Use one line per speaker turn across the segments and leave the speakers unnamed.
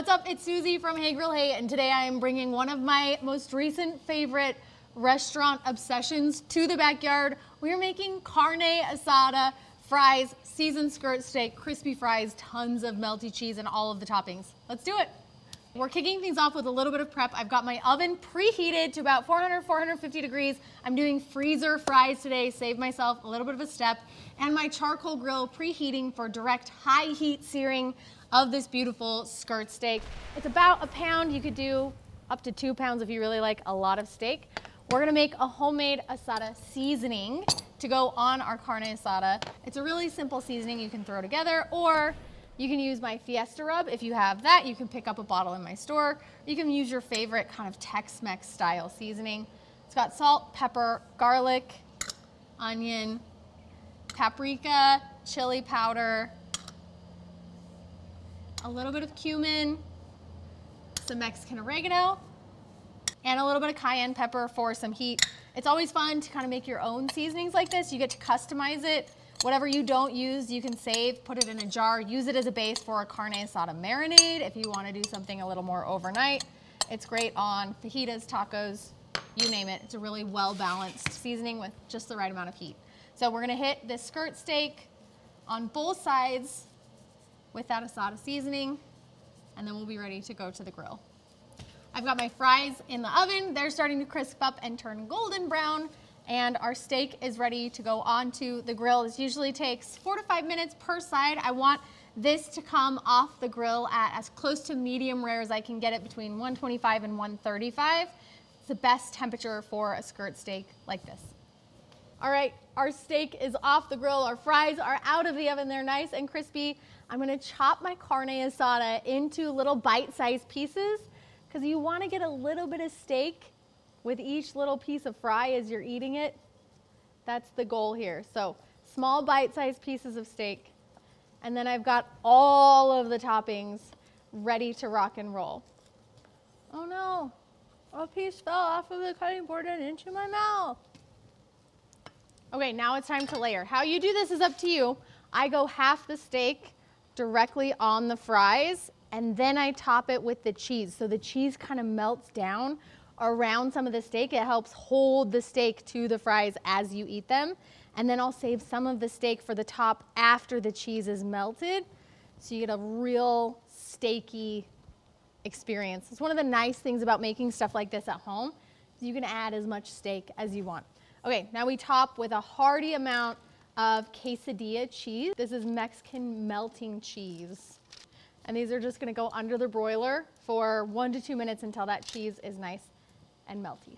What's up? It's Susie from Hey Grill Hey, and today I am bringing one of my most recent favorite restaurant obsessions to the backyard. We are making carne asada fries, seasoned skirt steak, crispy fries, tons of melty cheese, and all of the toppings. Let's do it. We're kicking things off with a little bit of prep. I've got my oven preheated to about 400, 450 degrees. I'm doing freezer fries today, save myself a little bit of a step. And my charcoal grill preheating for direct high heat searing of this beautiful skirt steak. It's about a pound. You could do up to 2 pounds if you really like a lot of steak. We're gonna make a homemade asada seasoning to go on our carne asada. It's a really simple seasoning you can throw together, or you can use my Fiesta rub. If you have that, you can pick up a bottle in my store. You can use your favorite kind of Tex-Mex style seasoning. It's got salt, pepper, garlic, onion, paprika, chili powder, a little bit of cumin, some Mexican oregano, and a little bit of cayenne pepper for some heat. It's always fun to kind of make your own seasonings like this. You get to customize it. Whatever you don't use, you can save, put it in a jar, use it as a base for a carne asada marinade if you want to do something a little more overnight. It's great on fajitas, tacos, you name it. It's a really well-balanced seasoning with just the right amount of heat. So we're gonna hit this skirt steak on both sides with that asada seasoning, and then we'll be ready to go to the grill. I've got my fries in the oven. They're starting to crisp up and turn golden brown, and our steak is ready to go onto the grill. This usually takes 4 to 5 minutes per side. I want this to come off the grill at as close to medium rare as I can get it, between 125 and 135. It's the best temperature for a skirt steak like this. All right, our steak is off the grill. Our fries are out of the oven. They're nice and crispy. I'm gonna chop my carne asada into little bite-sized pieces because you wanna get a little bit of steak with each little piece of fry as you're eating it. That's the goal here. So small bite-sized pieces of steak. And then I've got all of the toppings ready to rock and roll. Oh no, a piece fell off of the cutting board and into my mouth. Okay, now it's time to layer. How you do this is up to you. I go half the steak directly on the fries, and then I top it with the cheese. So the cheese kind of melts down around some of the steak. It helps hold the steak to the fries as you eat them. And then I'll save some of the steak for the top after the cheese is melted. So you get a real steaky experience. It's one of the nice things about making stuff like this at home. You can add as much steak as you want. Okay, now we top with a hearty amount of quesadilla cheese. This is Mexican melting cheese. And these are just gonna go under the broiler for 1 to 2 minutes until that cheese is nice and melty.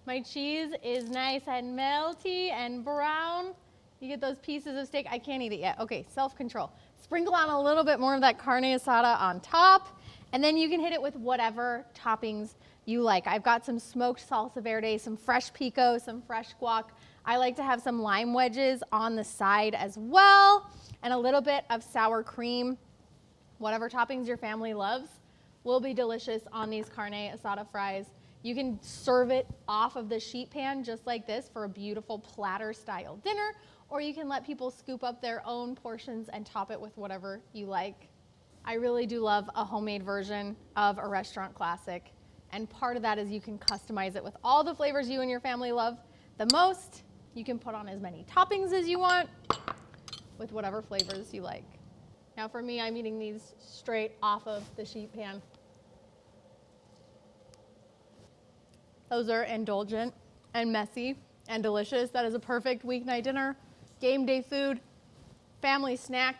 My cheese is nice and melty and brown. You get those pieces of steak. I can't eat it yet. Okay, self-control. Sprinkle on a little bit more of that carne asada on top, and then you can hit it with whatever toppings you like. I've got some smoked salsa verde, some fresh pico, some fresh guac. I like to have some lime wedges on the side as well, and a little bit of sour cream. Whatever toppings your family loves will be delicious on these carne asada fries. You can serve it off of the sheet pan just like this for a beautiful platter style dinner, or you can let people scoop up their own portions and top it with whatever you like. I really do love a homemade version of a restaurant classic. And part of that is you can customize it with all the flavors you and your family love the most. You can put on as many toppings as you want with whatever flavors you like. Now for me, I'm eating these straight off of the sheet pan. Those are indulgent and messy and delicious. That is a perfect weeknight dinner, game day food, family snack,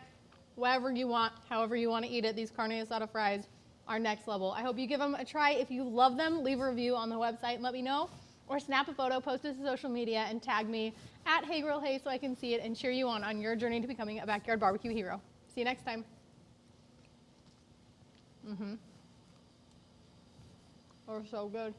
whatever you want, however you want to eat it. These carne asada fries are next level. I hope you give them a try. If you love them, leave a review on the website and let me know, or snap a photo, post it to social media, and tag me at Hey Grill Hey so I can see it and cheer you on your journey to becoming a backyard barbecue hero. See you next time. They're so good.